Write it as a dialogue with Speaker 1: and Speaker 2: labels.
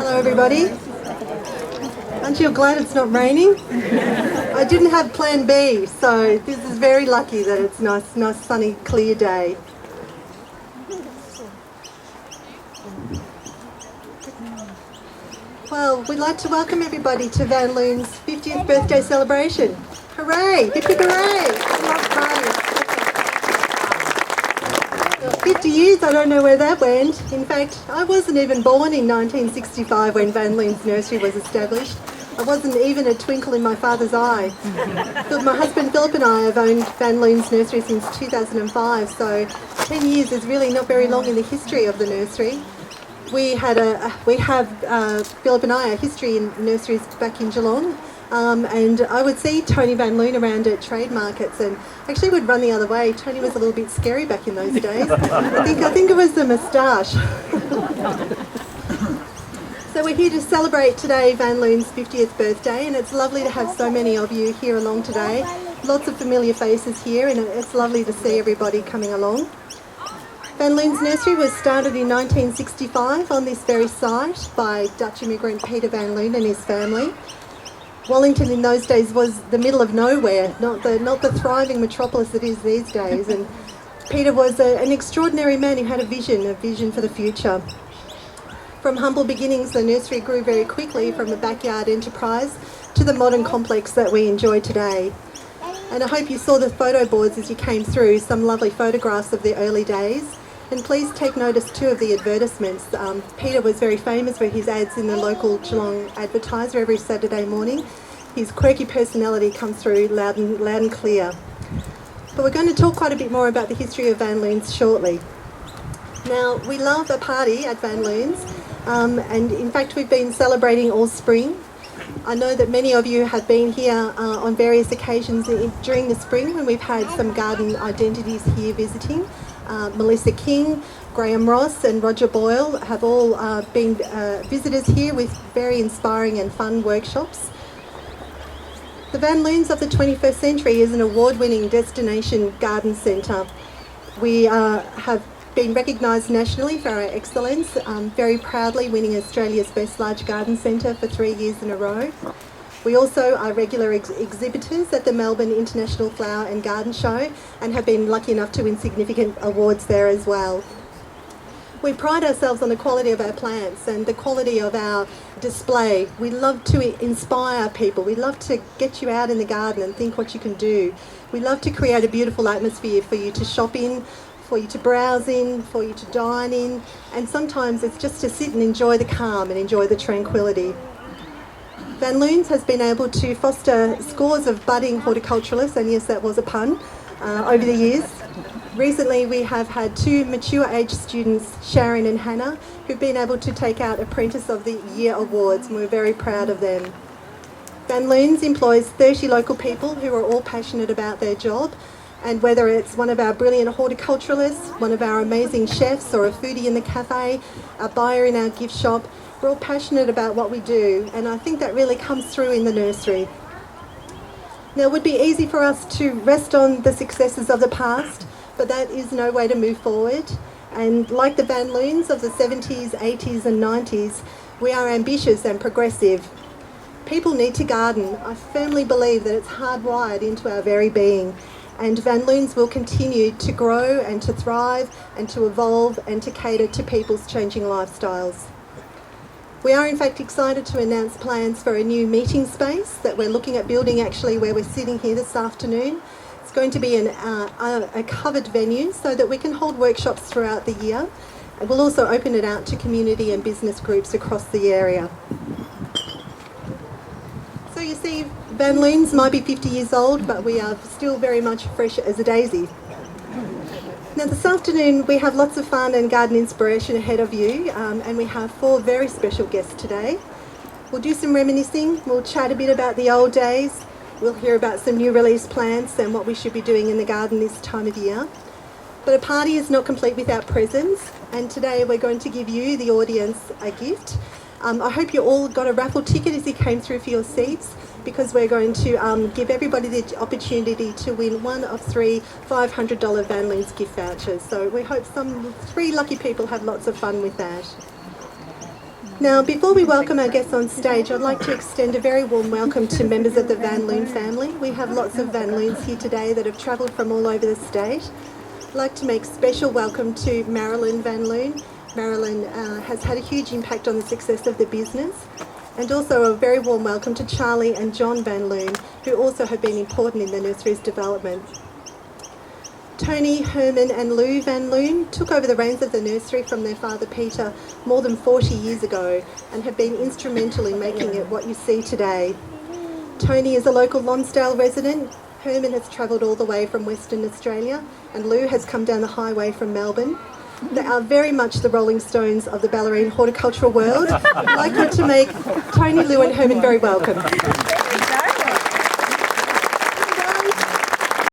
Speaker 1: Hello everybody. Aren't you glad it's not raining? I didn't have plan B, so this is very lucky that it's nice sunny, clear day. Well, we'd like to welcome everybody to Van Loon's 50th birthday celebration. Hooray! Hip hip hooray! I love parties. 50 years, I don't know where that went. In fact, I wasn't even born in 1965 when Van Loon's nursery was established. I wasn't even a twinkle in my father's eye. But my husband Philip and I have owned Van Loon's nursery since 2005, so 10 years is really not very long in the history of the nursery. We have Philip and I, a history in nurseries back in Geelong, and I would see Tony Van Loon around at trade markets, and actually would run the other way. Tony was a little bit scary back in those days. I think it was the moustache. So we're here to celebrate today Van Loon's 50th birthday, and it's lovely to have so many of you here along today. Lots of familiar faces here, and it's lovely to see everybody coming along. Van Loon's nursery was started in 1965 on this very site by Dutch immigrant Peter Van Loon and his family. Wellington in those days was the middle of nowhere, not the thriving metropolis it is these days. And Peter was an extraordinary man who had a vision for the future. From humble beginnings, the nursery grew very quickly from a backyard enterprise to the modern complex that we enjoy today. And I hope you saw the photo boards as you came through, some lovely photographs of the early days. And please take notice too of the advertisements. Peter was very famous for his ads in the local Geelong Advertiser every Saturday morning. His quirky personality comes through loud and clear. But we're going to talk quite a bit more about the history of Van Loon's shortly. Now, we love a party at Van Loon's, and in fact we've been celebrating all spring. I know that many of you have been here on various occasions during the spring when we've had some garden identities here visiting. Melissa King, Graham Ross and Roger Boyle have all been visitors here with very inspiring and fun workshops. The Van Loons of the 21st century is an award-winning destination garden centre. We have been recognised nationally for our excellence, very proudly winning Australia's Best Large Garden Centre for 3 years in a row. We also are regular exhibitors at the Melbourne International Flower and Garden Show and have been lucky enough to win significant awards there as well. We pride ourselves on the quality of our plants and the quality of our display. We love to inspire people. We love to get you out in the garden and think what you can do. We love to create a beautiful atmosphere for you to shop in, for you to browse in, for you to dine in, and sometimes it's just to sit and enjoy the calm and enjoy the tranquility. Van Loon's has been able to foster scores of budding horticulturalists, and yes, that was a pun, over the years. Recently we have had 2 mature age students, Sharon and Hannah, who've been able to take out Apprentice of the Year awards, and we're very proud of them. Van Loon's employs 30 local people who are all passionate about their job, and whether it's one of our brilliant horticulturalists, one of our amazing chefs, or a foodie in the cafe, a buyer in our gift shop, we're all passionate about what we do, and I think that really comes through in the nursery. Now, it would be easy for us to rest on the successes of the past, but that is no way to move forward. And like the Van Loons of the 70s, 80s and 90s, we are ambitious and progressive. People need to garden. I firmly believe that it's hardwired into our very being. And Van Loon's will continue to grow and to thrive and to evolve and to cater to people's changing lifestyles. We are in fact excited to announce plans for a new meeting space that we're looking at building actually where we're sitting here this afternoon. It's going to be a covered venue so that we can hold workshops throughout the year, and we'll also open it out to community and business groups across the area. So you see, Van Loon's might be 50 years old, but we are still very much fresh as a daisy. Now this afternoon we have lots of fun and garden inspiration ahead of you, and we have 4 very special guests today. We'll do some reminiscing, we'll chat a bit about the old days, we'll hear about some new release plants and what we should be doing in the garden this time of year. But a party is not complete without presents, and today we're going to give you, the audience, a gift. I hope you all got a raffle ticket as you came through for your seats, because we're going to give everybody the opportunity to win one of 3 $500 Van Loon's gift vouchers. So we hope some 3 lucky people have lots of fun with that. Now, before we welcome our guests on stage, I'd like to extend a very warm welcome to members of the Van Loon family. We have lots of Van Loons here today that have travelled from all over the state. I'd like to make special welcome to Marilyn Van Loon. Marilyn has had a huge impact on the success of the business. And also a very warm welcome to Charlie and John Van Loon, who also have been important in the nursery's development. Tony, Herman and Lou Van Loon took over the reins of the nursery from their father Peter more than 40 years ago and have been instrumental in making it what you see today. Tony is a local Lonsdale resident, Herman has travelled all the way from Western Australia and Lou has come down the highway from Melbourne. They are very much the Rolling Stones of the Ballerine horticultural world. I'd like you to make Tony, Lou and Herman very welcome.